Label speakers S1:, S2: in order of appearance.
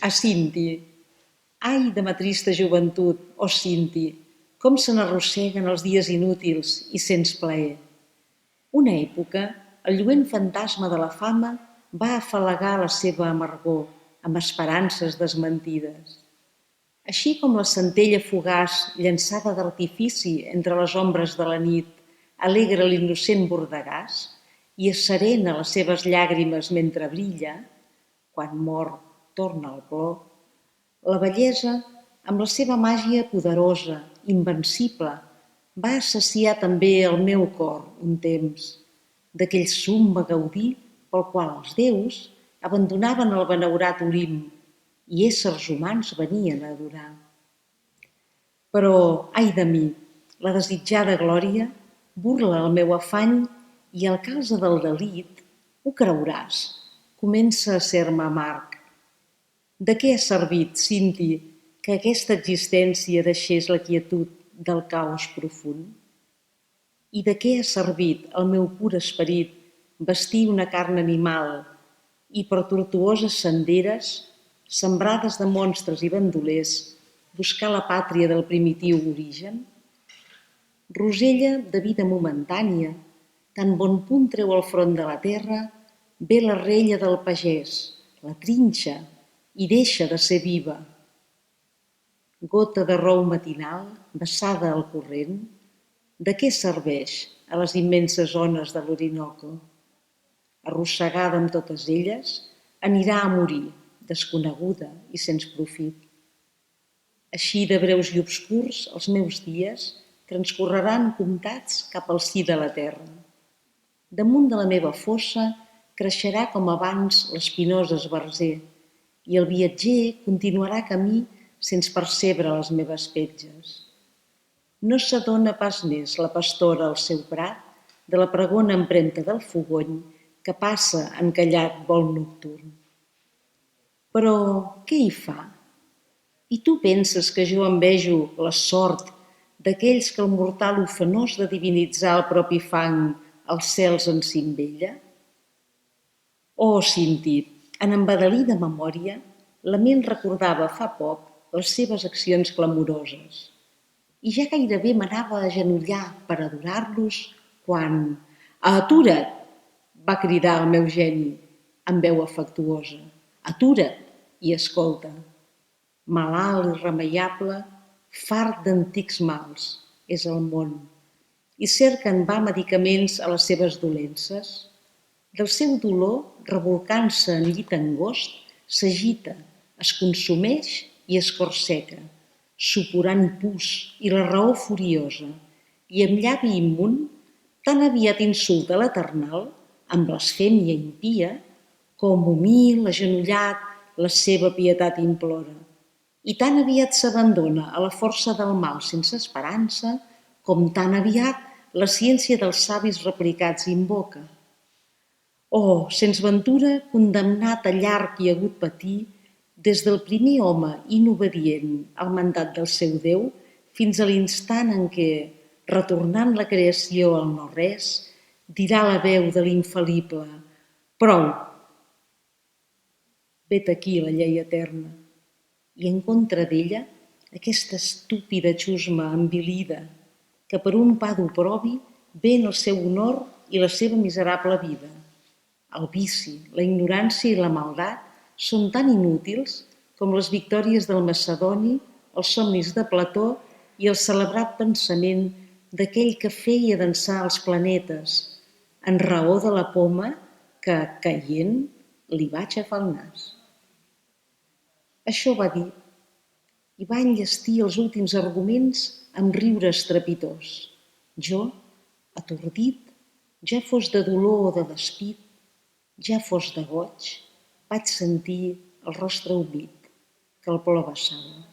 S1: A Cinti. Ai de ma trista joventut, oh Cinti, com se n'arrosseguen els dies inútils i sens plaer. Una època, el lluent fantasma de la fama va afalagar la seva amargor amb esperances desmentides. Així com la centella fugaç llançada d'artifici entre les ombres de la nit alegra l'innocent bordegàs i asserena les seves llàgrimes mentre brilla, quan mor torna al plor, la bellesa, amb la seva màgia poderosa, invencible, va saciar també el meu cor un temps, d'aquell summa gaudí pel qual els déus abandonaven el benaurat Olimp i éssers humans venien a adorar. Però, ai de mi, la desitjada glòria burla el meu afany i al calze del delit, ho creuràs, comença a ser-me amarg. De què ha servit, Cinti, que aquesta existència deixés la quietud del caos profund? I de què ha servit al meu pur esperit vestir una carn animal i per tortuoses senderes, sembrades de monstres i bandolers, buscar la pàtria del primitiu origen? Rosella de vida momentània, tan bon punt treu el front de la terra, ve la rella del pagès, la trinxa i deixa de ser viva. Gota de rou matinal, vessada al corrent, de què serveix a les immenses ones de l'Orinoco? Arrossegada amb totes elles, anirà a morir, desconeguda i sens profit. Així de breus i obscurs els meus dies transcorreran comptats cap al si de la terra. Damunt de la meva fossa creixerà com abans l'espinós esbarzer i el viatger continuarà camí sense percebre les meves petges. No s'adona pas més la pastora al seu prat de la pregona empremta del fogony que passa encallat vol nocturn. Però què hi fa? I tu penses que jo envejo la sort d'aquells que el mortal ofenós de divinitzar el propi fang als cels en cimbella? Oh, Cinti, en embadalida memòria, la ment recordava fa poc les seves accions clamoroses i ja gairebé m'anava a agenollar per adorar-los quan «Atura't!», va cridar el meu geni amb veu afectuosa. «Atura't i escolta. Malalt irremeiable, fart d'antics mals, és el món, i cerca en va medicaments a les seves dolences. Del seu dolor, rebolcant-se en llit angost, s'agita, es consumeix i es corseca, supurant pus i la raó furiosa, i amb llavi immun tan aviat insulta l'Eternal, amb blasfèmia impia, com humil, agenollat, la seva pietat implora, i tan aviat s'abandona a la força del mal sense esperança, com tan aviat la ciència dels savis replicats invoca. Oh, sens ventura, condemnat a llarg i agut patir, des del primer home inobedient al mandat del seu Déu fins a l'instant en què, retornant la creació al no-res, dirà la veu de l'infal·lible: «Prou! Vet aquí la llei eterna, i en contra d'ella aquesta estúpida xusma envilida que per un pa d'oprobi ven el seu honor i la seva miserable vida. El vici, la ignorància i la maldat són tan inútils com les victòries del Macedoni, els somnis de Plató i el celebrat pensament d'aquell que feia dansar els planetes, en raó de la poma que, caient, li va aixafar el nas». Això va dir, i va enllestir els últims arguments amb riure estrepitós. Jo, atordit, ja fos de dolor o de despit, ja fos de goig, vaig sentir el rostre humit que el plor vessava.